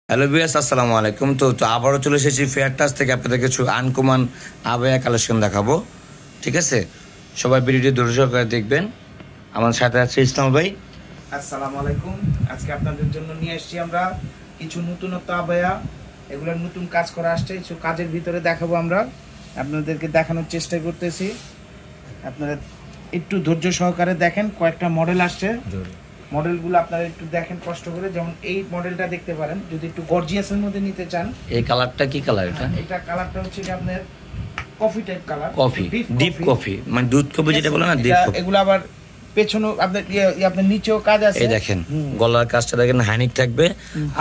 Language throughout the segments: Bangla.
হ্যালো ভিউয়ার্স, আসসালামু আলাইকুম। তো আবারও চলে এসেছি ফেয়ার টাচ থেকে আপনাদের কিছু আনকমন আবায়া কালেকশন দেখাবো। ঠিক আছে, সবাই ভিডিওটি ধৈর্য সহকারে দেখবেন। আমার সাথে আছে ইসলাম ভাই। আসসালামু আলাইকুম। আজকে আপনাদের জন্য নিয়ে এসেছি আমরা কিছু নতুনত্ব আবায়া, এগুলোর নতুন কাজ করা আসছে, কিছু কাজের ভিতরে দেখাবো। আমরা আপনাদেরকে দেখানোর চেষ্টা করতেছি, আপনারা একটু ধৈর্য সহকারে দেখেন। কয়েকটা মডেল আসছে, মডেলগুলো আপনারা একটু দেখেন কষ্ট করে। যেমন এই মডেলটা দেখতে পারেন, যদি একটু গর্জিয়াসের মধ্যে নিতে চান। এই কালারটা কি কালার? এটা কালারটা হচ্ছে কি আপনার coffee type colour, coffee, deep coffee, মানে দুধ কফি যেটা বলে না, ডিপ কফি। এগুলো আবার পেছনে আপনার আপনার নিচেও কাজ আছে। এই দেখেন গলার কাজটা দেখেন, হাইনিক থাকবে,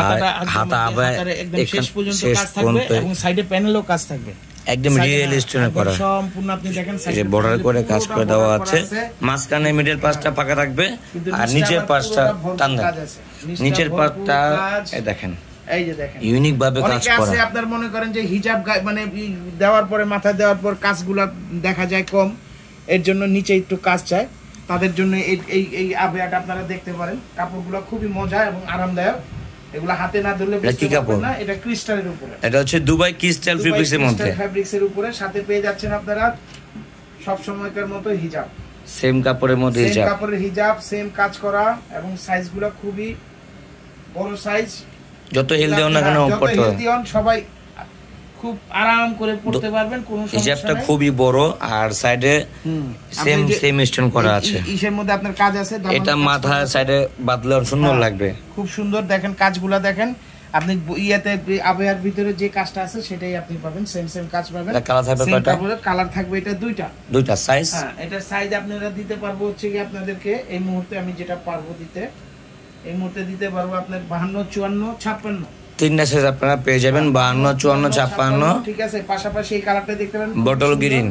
আর হাতা আবায়া একদম শেষ পর্যন্ত কাজ থাকবে, এবং সাইডে প্যানেলও কাজ থাকবে। একদম রিয়েলিস্টিক করা, সম্পূর্ণ আপনি দেখেন এই যে বর্ডার করে কাজ করে দেওয়া আছে। মাঝখানে মিডল পার্টটা পাকা থাকবে, আর নিচের পার্টটা টান দেবে। নিচের পার্টটা এই দেখেন, এই যে দেখেন ইউনিক ভাবে কাজ করা আছে। আপনার মনে করেন যে হিজাব মানে দেওয়ার পরে, মাথায় দেওয়ার পর কাজগুলা দেখা যায় কম, এর জন্য নিচে একটু কাজ চায়। তাদের জন্য এই আবায়াটা আপনারা দেখতে পারেন। কাপড়গুলো খুবই মজা এবং আরামদায়ক। এগুলা হাতে না ধরলে বুঝতে পারবেন না। এটা ক্রিস্টালের উপরে, এটা হচ্ছে দুবাই ক্রিস্টাল ফেব্রিক্সের মধ্যে, ফেব্রিক্সের উপরে। সাথে পেয়ে যাচ্ছেন আপনারা সব সময়কার মতো হিজাব, সেম কাপড়ের মধ্যে হিজাব, সেম কাপড়ের হিজাব, সেম কাজ করা, এবং সাইজগুলো খুবই বড় সাইজ। যত হেলদি হন না কেন পড়তে পারবেন, সবাই খুব আরাম করে পড়তে পারবেন, কোনো সমস্যা নেই। হিজাবটা খুবই বড়, আর সাইডে সেম স্টোন করা আছে। ইসের মধ্যে আপনার কাজ আছে, এটা মাথা সাইডে বাদলে সুন্দর লাগবে, খুব সুন্দর। দেখেন কাজগুলা দেখেন, আপনি ইয়াতে আবায়ার ভিতরে যে কাজটা আছে সেটাই আপনি পাবেন, সেম কাজ পাবেন। কালার থাকবে কয়টা? কালার থাকবে এটা দুইটা সাইজ। হ্যাঁ, এটা সাইজ আপনারা দিতে পারবো হচ্ছে কি আপনাদেরকে এই মুহূর্তে আমি যেটা পারবো দিতে, এই মুহূর্তে দিতে পারবো আপনার 52, 54, 56। তিনটা সাইজ আপনারা পেয়ে যাবেন, 52, 54, 56। ঠিক আছে, পাশাপাশি এই কালারটা দেখতে পারেন, বটল গ্রিন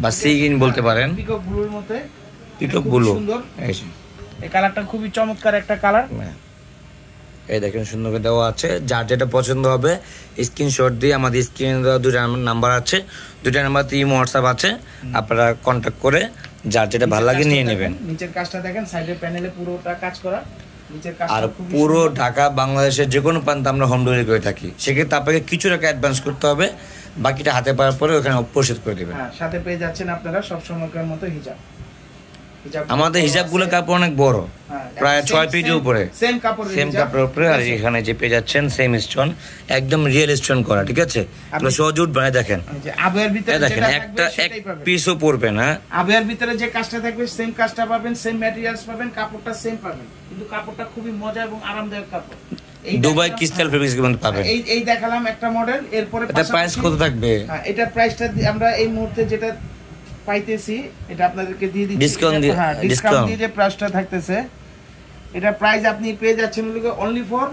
বা সি গ্রিন বলতে পারেন, পিকক ব্লুর মধ্যে। পিকক ব্লু, সুন্দর এই কালারটা, খুবই চমৎকার একটা কালার। এই দেখেন সুন্দর করে দেওয়া আছে। যার যেটা পছন্দ হবে স্ক্রিনশট দিয়ে আমাদের স্ক্রিনে দেওয়া দুইটা নাম্বার আছে, দুইটা নাম্বারতে ইমো হোয়াটসঅ্যাপ আছে, আপনারা কন্ট্যাক্ট করে যার যেটা ভালো লাগে নিয়ে নেবেন। নিচের কাজটা দেখেন, সাইডের প্যানেলে পুরোটা কাজ করা। আর পুরো ঢাকা বাংলাদেশের যে কোনো প্রান্তে আমরা হোম ডেলিভারি করে থাকি। সেক্ষেত্রে আপনাকে কিছু টাকা অ্যাডভান্স করতে হবে, বাকিটা হাতে পাওয়ার পরে ওখানে পরিশোধ করে দেবেন। সাথে পেয়ে যাচ্ছেন আপনারা সব সময়কার মতো হিজাব। আমাদের হিজাবগুলো কাপড় অনেক বড়, প্রায় 6 ফিটের উপরে, সেম কাপড়ের উপরে। আর এখানে যে পেয়ে যাচ্ছেন সেম স্টোন, একদম রিয়েল স্টোন করা। ঠিক আছে, এগুলো সহজ উঠবে। দেখেন আবায়ার ভিতরে দেখেন একটা এক পিসও পড়বে না। আবায়ার ভিতরে যে কাজটা থাকবে সেম কাজটা পাবেন, সেম ম্যাটেরিয়ালস পাবেন, কাপড়টা সেম পাবেন, কিন্তু কাপড়টা খুবই মজা এবং আরামদায়ক কাপড়। দুবাই ক্রিস্টাল ফেব্রিক্স কিন্তু পাবেন। এই দেখালাম একটা মডেল। এরপরে এটা প্রাইস কত থাকবে? এটা প্রাইসটা আমরা এই মুহূর্তে যেটা পাইতেছি এটা আপনাদেরকে দিয়ে দিচ্ছি, ডিসকাউন্ট দিয়ে যে প্রাইসটা থাকতেছে, এটা প্রাইস আপনি পেয়ে যাচ্ছেন অনলি ফর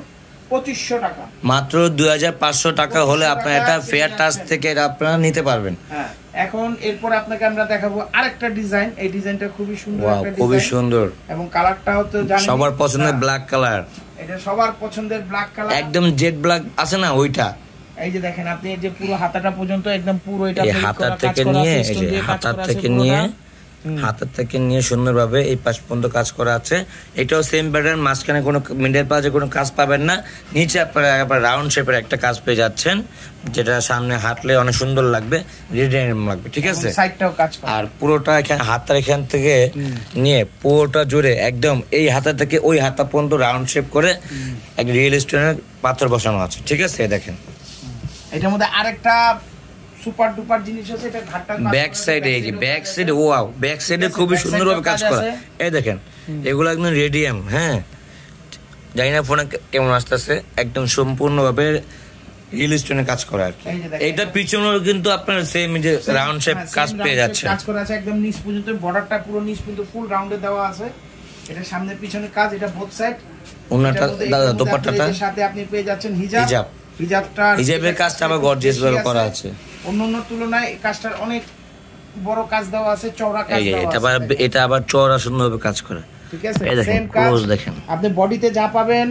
2500 টাকা, মাত্র 2500 টাকা হলে আপনারা এটা ফেয়ার টাচ থেকে আপনারা নিতে পারবেন। হ্যাঁ, এখন এরপর আপনাকে আমরা দেখাবো আরেকটা ডিজাইন। এই ডিজাইনটা খুবই সুন্দর একটা ডিজাইন, খুবই সুন্দর, এবং কালারটাও তো জানেন সবার পছন্দের ব্ল্যাক কালার। এটা সবার পছন্দের ব্ল্যাক কালার, একদম জেড ব্ল্যাক আছে না ওইটা। এই যে দেখেন আপনি, এই যে পুরো হাতাটা পর্যন্ত একদম পুরো এটা হাতা থেকে নিয়ে, এই যে হাতা থেকে নিয়ে, হাতের থেকে নিয়ে সুন্দরভাবে এই পাশ পর্যন্ত কাজ করা আছে। এটাও সেম প্যাটার্ন, মাঝখানে কোনো মিডল পাশে কোনো কাজ পাবেন না। নিচে আপনারা রাউন্ড শেপের একটা কাজ পেয়ে যাচ্ছেন, যেটা সামনে হাঁটলে অনেক সুন্দর লাগবে, রিডেম লাগবে। ঠিক আছে, সাইডটাও কাজ করা। আর পুরোটা এখানে হাতার এখান থেকে নিয়ে পুরোটা জুড়ে একদম এই হাতা থেকে ওই হাতা পর্যন্ত রাউন্ড শেপ করে এক রিয়েল স্টোনের পাথর বসানো আছে। ঠিক আছে, দেখেন এটার মধ্যে আরেকটা সুপার ডুপার জিনিস আছে, এটা ঘাটটা ব্যাক সাইডে, এই যে ব্যাক সাইডে, ওয়াও, ব্যাক সাইডে খুবই সুন্দরভাবে কাজ করা। এই দেখেন এগুলো একদম রেডিয়াম। হ্যাঁ, জানি না ফোনে কেমন আসতেছে, একদম সম্পূর্ণভাবে রিয়েল স্টোনে কাজ করা আর কি। এইটা পিছনেও কিন্তু আপনার সেম যে রাউন্ড শেপ কাজ পেয়ে যাচ্ছে, কাজ করা আছে একদম নিচ পর্যন্ত, বর্ডারটা পুরো নিচ পর্যন্ত ফুল রাউন্ডে দেওয়া আছে। এটা সামনে পিছনে কাজ, এটা বোথ সাইড। ওনাটা দাদা দোপাট্টাটা সাথে আপনি পেয়ে যাচ্ছেন হিজাব। হিজাবের কাজটা আবার গর্জিয়াস ভাবে করা আছে, অন্যান্য তুলনায় এই কাজটার অনেক বড় কাজ দেওয়া আছে, চওড়া কাজ দেওয়া আছে। এটা আবার চওড়া সুন্দরভাবে কাজ করা। ঠিক আছে, সেম কাজ দেখেন, আপনি বডিতে যা পাবেন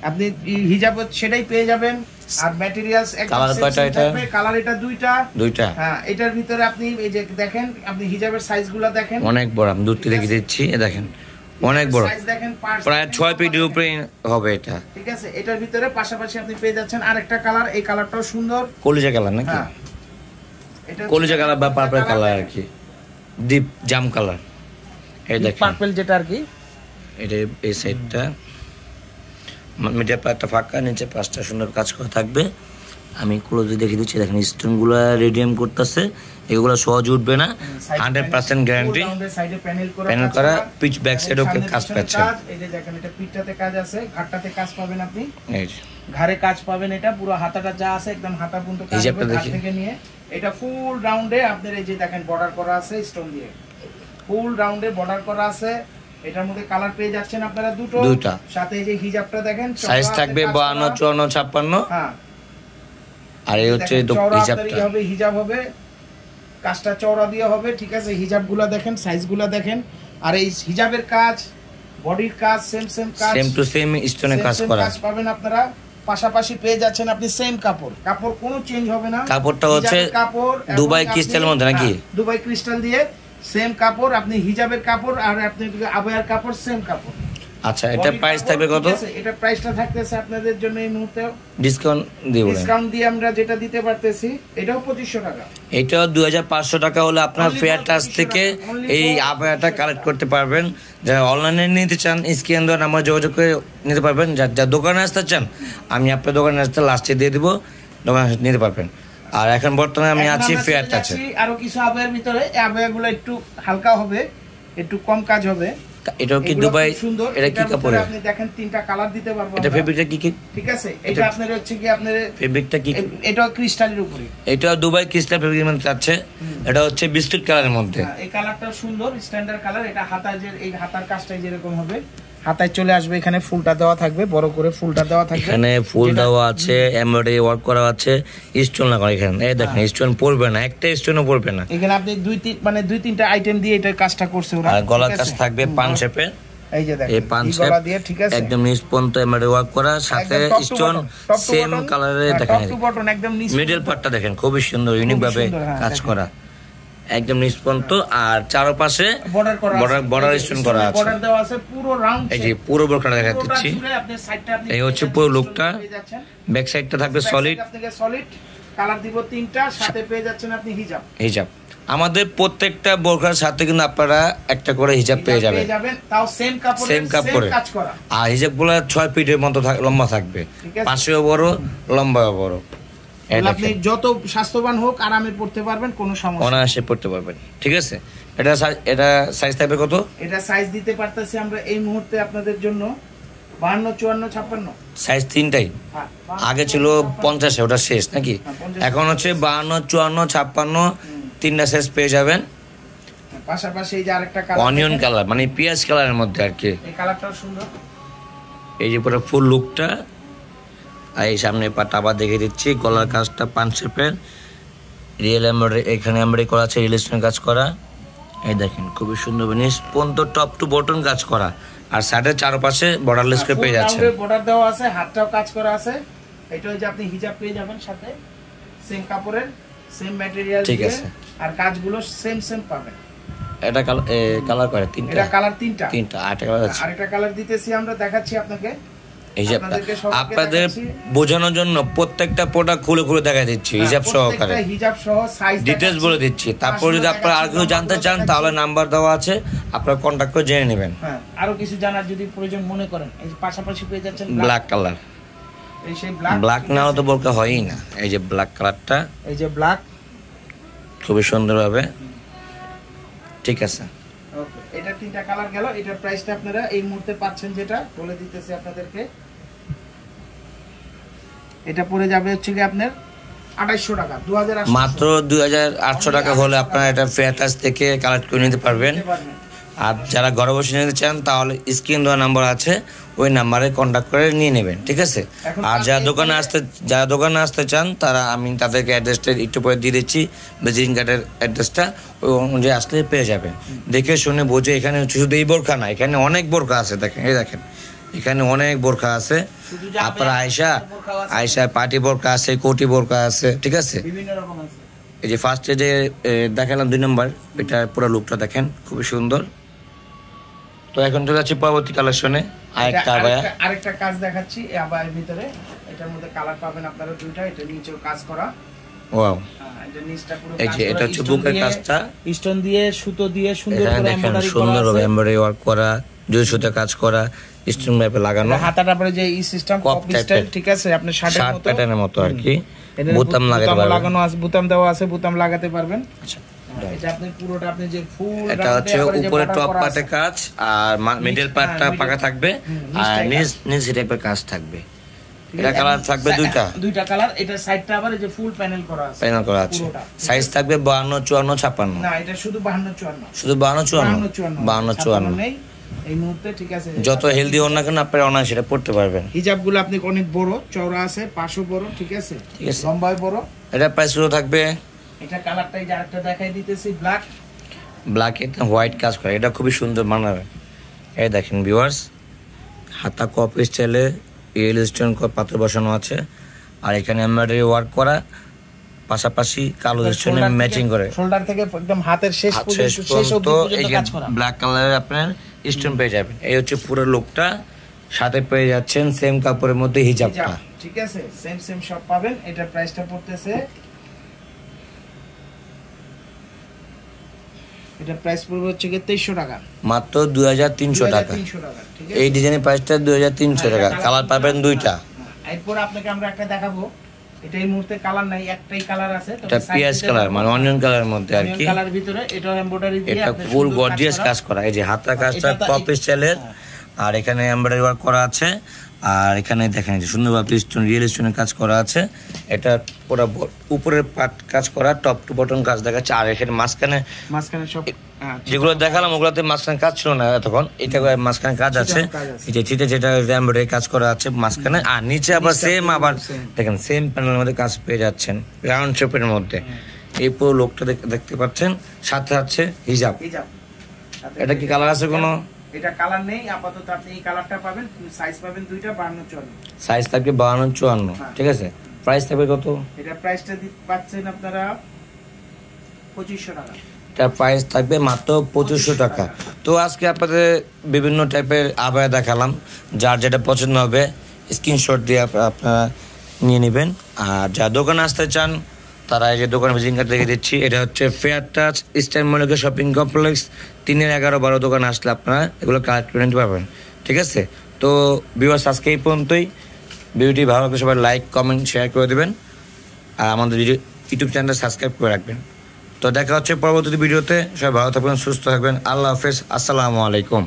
আপনি হিজাব সেটাই পেয়ে যাবেন। আর ম্যাটেরিয়ালস কালার কয়টা? এটা কালার এটা দুইটা। হ্যাঁ, এটার ভিতরে আপনি এই যে দেখেন, আপনি হিজাবের সাইজগুলো দেখেন, অনেক বড়। আমি দূর থেকে দেখে দিচ্ছি, দেখেন অনেক বড়, সাইজ দেখেন প্রায় 6 ফিটের উপরে হবে এটা। ঠিক আছে, এটার ভিতরে পাশাপাশি আপনি পেয়ে যাচ্ছেন আরেকটা কালার, এই কালারটাও সুন্দর, কলিজা কালার নাকি? এটা কলিজা কালার বা পার্পল কালার আর কি, ডিপ জাম কালার। এই দেখেন পার্পল যেটা আর কি, এটা এই সাইডটা মিডিয়া পার্টটা ফাঁকা, নিচে 5টা সুন্দর কাজ করা থাকবে। আমি ক্লোজে দেখিয়ে দিচ্ছি, দেখেন স্টোনগুলো রেডিয়াম করতেছে, এগুলো সহজ উঠবে না, 100% গ্যারান্টি। প্যানেল করা, পিচ ব্যাক সাইডও কাজ পাচ্ছেন। এই যে দেখেন এটা পিঠটাতে কাজ আছে, ঘাটটাতে কাজ পাবেন আপনি, এই যে ঘাড়ে কাজ পাবেন, এটা পুরো হাতাটা যা আছে একদম হাতা পর্যন্ত কাজ হবে, ঘাট থেকে নিয়ে এটা ফুল রাউন্ডে আপনার এই যে দেখেন বর্ডার করা আছে স্টোন দিয়ে, ফুল রাউন্ডে বর্ডার করা আছে। এটার মধ্যে কালার পেয়ে যাচ্ছেন আপনারা দুটো, সাথে এই যে হিজাবটা দেখেন, সাইজ থাকবে 52, 54, 56। হ্যাঁ, আর এই হচ্ছে হিজাবটা হবে, হিজাব হবে, কাজটা চওড়া দিয়ে হবে। ঠিক আছে, হিজাবগুলো দেখেন, সাইজগুলো দেখেন, আর এই হিজাবের কাজ, বডির কাজ সেম কাজ, সেম টু সেম স্টোনে কাজ করা পাবেন আপনারা। পাশাপাশি পেয়ে যাচ্ছেন আপনি সেম কাপড় কোনো চেঞ্জ হবে না। কাপড়টা হচ্ছে কাপড় দুবাই ক্রিস্টালের মধ্যে নাকি? দুবাই ক্রিস্টাল দিয়ে সেম কাপড়, আপনি হিজাবের কাপড় আর আপনি আবায়ার কাপড় সেম কাপড়। আচ্ছা, এটা প্রাইস থাকবে কত? এটা প্রাইসটা থাকতেছে আপনাদের জন্য এই মুহূর্তে ডিসকাউন্ট দিয়ে আমরা যেটা দিতে পারতেছি, এটাও 2500 টাকা, এটাও 2500 টাকা হলে আপনার ফেয়ার টাচ থেকে এই আবায়াটা কালেক্ট করতে পারবেন। যারা অনলাইনে নিতে চান স্ক্রিন দ্বারা আমরা যোগাযোগ করে নিতে পারবেন। যা দোকানে আসতে চান আমি আপনার দোকানে আসতে লাস্টে দিয়ে দিব, দোকানে নিতে পারবেন। আর এখন বর্তমানে আমি আছি ফেয়ার টাচে। আরো কিছু আবায়ার ভিতরে, এই আবায়াগুলো একটু হালকা হবে, একটু কম কাজ হবে। এটাও কি দুবাই? এটা কি কাপড়ে? আপনি দেখেন 3টা কালার দিতে পারবো। এটা ফেব্রিকটা কি কি? ঠিক আছে, এটা আপনার হচ্ছে কি আপনার ফেব্রিকটা কি? এটা ক্রিস্টালের উপরে, এটা দুবাই ক্রিস্টাল ফেব্রিকের মধ্যে আছে। এটা হচ্ছে বিস্কুট কালারের মধ্যে। এই কালারটা সুন্দর, স্ট্যান্ডার্ড কালার। এটা হাতায় যে এই হাতার কাজটাই যেরকম হবে, হাতায় চলে আসবে, এখানে ফুলটা দেওয়া থাকবে, বড় করে ফুলটা দেওয়া থাকবে, এখানে ফুল দেওয়া আছে, এমব্রয়ডারি ওয়ার্ক করা আছে, স্টোন লাগা এখানে। এই দেখেন স্টোন পড়বে না, একটা স্টোনও পড়বে না। এখানে আপনি 2-3টা আইটেম দিয়ে এটা কাজটা করছে ওরা। আর গলার কাজ থাকবে পান শেপে, এই যে দেখেন এই পান শেপ দিয়ে, ঠিক আছে, একদম নিচ পর্যন্ত এমব্রয়ডারি ওয়ার্ক করা, সাথে স্টোন সেম কালারে। দেখেন মিডল পার্টটা দেখেন খুবই সুন্দর, ইউনিক ভাবে কাজ করা, একদম নিচ পর্যন্ত। আর চারপাশে বর্ডার স্টোন করা আছে, বর্ডার দেওয়া আছে পুরো রাউন্ড। এই যে পুরো বোরকাটা দেখা দিচ্ছি, এই হচ্ছে পুরো লুকটা। ব্যাক সাইডটা থাকবে সলিড, কালার দিব 3টা, সাথে পেয়ে যাচ্ছেন আপনি হিজাব। আমাদের প্রত্যেকটা বোরকার সাথে কিন্তু আপনারা একটা করে হিজাব পেয়ে যাবেন, তাও সেম কাপড়ে কাজ করা। আর হিজাবগুলো 6 ফিটের মতো লম্বা থাকবে, পাশেও বড়, লম্বাও বড়। আপনি যত স্বাস্থ্যবান হোক আরামে পড়তে পারবেন, কোনো সমস্যা অনায়াসে পড়তে পারবেন। ঠিক আছে, এটা সাইজ থাকবে কত? এটা সাইজ দিতে পারতেছি আমরা এই মুহূর্তে আপনাদের জন্য 52, 54, 56 সাইজ 3টাই। আগে ছিল 50, ওটা শেষ নাকি? এখন হচ্ছে 52, 54, 56 3টা সাইজ পেয়ে যাবেন। পাশাপাশি এই যে আরেকটা কালার, অনিয়ন কালার, মানে পিয়াজ কালারের মধ্যে আর কি। এই কালারটাও সুন্দর, এই যে পুরো ফুল লুকটা। আর এই সামনে পাটা আবার দেখে দিচ্ছি, গলার কাজটা পান শেপের, রিয়েল এমব্রয়ডারি, এখানে এমব্রয়ডারি করা আছে, রিলেশন কাজ করা। এই দেখেন খুবই সুন্দর, নিচ পর্যন্ত টপ টু বটন কাজ করা। আর সাইডের চারপাশে বর্ডারলেস করে পেয়ে যাচ্ছেন, বর্ডার দেওয়া আছে, হাতটাও কাজ করা আছে। এটা হচ্ছে আপনি হিজাব পেয়ে যাবেন সাথে, সেম কাপড়ের, সেম ম্যাটেরিয়াল। ঠিক আছে, আর কাজগুলো সেম পাবেন। এটা কালার করে 3টা, এটা কালার 3টা, আরেকটা কালার দিতেছি আমরা, দেখাচ্ছি আপনাকে। আপনাদের বোঝানোর জন্য প্রত্যেকটা প্রোডাক্ট খুলে খুলে দেখা দিচ্ছি, হিজাব সহকারে, হিজাব সহ সাইজ ডিটেইলস বলে দিচ্ছি। তারপর যদি আপনারা আর কিছু জানতে চান তাহলে নাম্বার দেওয়া আছে, আপনারা কন্টাক্ট করে জেনে নেবেন। হ্যাঁ, আরো কিছু জানার যদি প্রয়োজন মনে করেন, এই পাশাপাশি পেয়ে যাচ্ছেন ব্ল্যাক কালার। এই সেই ব্ল্যাক না হলে তো বোরকা হয়ই না। এই যে ব্ল্যাক কালারটা, এই যে ব্ল্যাক, খুবই সুন্দরভাবে। ঠিক আছে, ওকে, এটা 3টা কালার গেল। এটার প্রাইসটা আপনারা এই মুহূর্তে পাচ্ছেন, যেটা বলে দিতেছি আপনাদেরকে, এটা পড়ে যাবে হচ্ছে কি আপনার 2800 টাকা, 2800, মাত্র 2800 টাকা হলে আপনারা এটা ফেয়ার টাচ থেকে কালেক্ট করে নিতে পারবেন। আর যারা ঘরে বসে নিতে চান তাহলে স্ক্রিন দেওয়া নাম্বার আছে, ওই নাম্বারে কন্ট্যাক্ট করে নিয়ে নেবেন। ঠিক আছে, আর যারা দোকানে আসতে চান তারা আমি তাদেরকে অ্যাড্রেসটা একটু পরে দিয়ে দিচ্ছি, ভিজিটিং কার্ডের অ্যাড্রেসটা, ওই অনুযায়ী আসলে পেয়ে যাবেন। দেখে শুনে বুঝে, এখানে শুধু এই বোরকা না, এখানে অনেক বোরকা আছে। দেখেন, এই দেখেন এখানে অনেক বোরকা আছে। আপনার আয়শা পার্টি বোরকা আছে, কোটি বোরকা আছে। ঠিক আছে, বিভিন্ন রকম আছে। এই যে ফার্স্টে যে দেখালাম 2 নম্বর, এটা পুরো লুকটা দেখেন, খুবই সুন্দর। তো এখন চলে যাচ্ছি পরবর্তী কালেকশনে, আরেকটা কাজ দেখাচ্ছি এই আবায়ের ভিতরে। এটার মধ্যে কালার পাবেন আপনারা দুইটা, এটা নিচেও কাজ করা। ওয়াও, এটা নিচটা পুরো এই যে এটা হচ্ছে বুকের কাজটা, স্টোন দিয়ে সুতো দিয়ে সুন্দর করে এমব্রয়ডারি করা, সুন্দরভাবে এমব্রয়ডারি ওয়ার্ক করা, দুই সুতো কাজ করা, স্টোন ম্যাপে লাগানো, হাতাটা পরে যে এই সিস্টেম কপি স্টাইল, ঠিক আছে, আপনি শার্টের মতো প্যাটার্নের মতো আর কি। বোতাম লাগানো আছে, বোতাম দেওয়া আছে, বোতাম লাগাতে পারবেন। আচ্ছা, এটা আপনি পুরোটা আপনি যে ফুল, এটা হচ্ছে উপরে টপ পার্টে কাজ আর মিডল পার্টটা পাকা থাকবে আর নিচ টাইপের কাজ থাকবে। এটা কালার থাকবে দুইটা কালার। এটা সাইডটা আবার এই যে ফুল প্যানেল করা আছে, সাইজ থাকবে 52 54 56। না, এটা শুধু 52 54, শুধু 52 54 নেই এই মুহূর্তে, ঠিক আছে। যত হেলদি হন না কেন আপনারা অনায়াসে সেটা পড়তে পারবেন। হিজাবগুলো আপনি অনেক বড় চওড়া আছে, পাশও বড়, ঠিক আছে, লম্বায় বড়। এটা প্রাইস শুরু থাকবে, এটা কালারটাই যে আরেকটা দেখাই দিতেছি, ব্ল্যাক এটা হোয়াইট কাজ করে, এটা খুবই সুন্দর মানাবে। এই দেখেন ভিউয়ার্স, হাতা কপ স্টাইলে রিয়েল স্টোন পাথর বসানো আছে আর এখানে এমব্রয়ডারি ওয়ার্ক করা, পাশাপাশি কালো স্টোনে ম্যাচিং করে শোল্ডার থেকে একদম হাতের শেষ পর্যন্ত এই যে ব্ল্যাক কালারের আপনার স্টোন পেয়ে যাবেন। এই হচ্ছে পুরো লুকটা, সাথে পেয়ে যাচ্ছেন সেম কাপড়ের মধ্যে হিজাবটা, ঠিক আছে, সেম সব পাবেন। এটা প্রাইসটা পড়তেছে, এটা প্রাইস পড়বে হচ্ছে 2300 টাকা, মাত্র 2300 টাকা। এই ডিজাইনের প্রাইসটা 2300 টাকা। কালার পাবেন দুইটা। এরপর আপনাকে আমরা একটা দেখাবো, এটা এই মুহূর্তে কালার নাই, একটাই কালার আছে, এটা পিয়াজ কালার মানে অনিয়ন কালারের মধ্যে আর কি। কালার ভিতরে এটা এমব্রয়ডারি দিয়ে এটা ফুল গর্জিয়াস কাজ করা। এই যে হাতা কাজটা কপ স্টাইলের আর এখানে এমব্রয়ডারি ওয়ার্ক করা আছে আর এখানে দেখেন যে সুন্দরভাবে স্টোন রিয়েল স্টোনের কাজ করা আছে। এটা পুরো উপরের পার্ট কাজ করা, টপ টু বটম কাজ দেখাচ্ছে আর এখানে মাঝখানে সব যেগুলো দেখালাম ওগুলোতে মাঝখানে কাজ ছিল না তখন, এটা মাঝখানে কাজ আছে। এই যে চিটে যেটা এমব্রয়ডারি কাজ করা আছে মাঝখানে আর নিচে আবার সেম, আবার দেখেন সেম প্যানেলের মধ্যে কাজ পেয়ে যাচ্ছেন রাউন্ড শেপের মধ্যে। এই পুরো লোকটা দেখতে পাচ্ছেন, সাথে আছে হিজাব। এটা কি কালার আছে কোনো? এটা কালার নেই আপাতত, আপনি এই কালারটা পাবেন, সাইজ পাবেন দুইটা 52 54, সাইজ থাকবে 52 54, ঠিক আছে। প্রাইস থাকবে কত? এটা প্রাইসটা পাচ্ছেন আপনারা 2500 টাকা। এটা প্রাইস থাকবে মাত্র 2500 টাকা। তো আজকে আপনাদের বিভিন্ন টাইপের আবায়া দেখালাম, যার যেটা পছন্দ হবে স্ক্রিনশট দিয়ে আপনারা নিয়ে নেবেন। আর যা দোকানে আসতে চান তারা এই যে দোকান ভিজিটিং কার্ড দেখে দিচ্ছি, এটা হচ্ছে fair touch eastern Mallika shopping complex 3 11 12 দোকানে আসলে আপনারা এগুলো কালেক্ট করে নিতে পারবেন, ঠিক আছে। তো ভিউয়ার্স আজকে এই পর্যন্তই। ভিডিওটি ভালো লাগলে সবাই লাইক কমেন্ট শেয়ার করে দেবেন আর আমাদের ইউটিউব চ্যানেলটা সাবস্ক্রাইব করে রাখবেন। তো দেখা হচ্ছে পরবর্তী ভিডিওতে। সবাই ভালো থাকবেন, সুস্থ থাকবেন। আল্লাহ হাফেজ, আসসালামু আলাইকুম।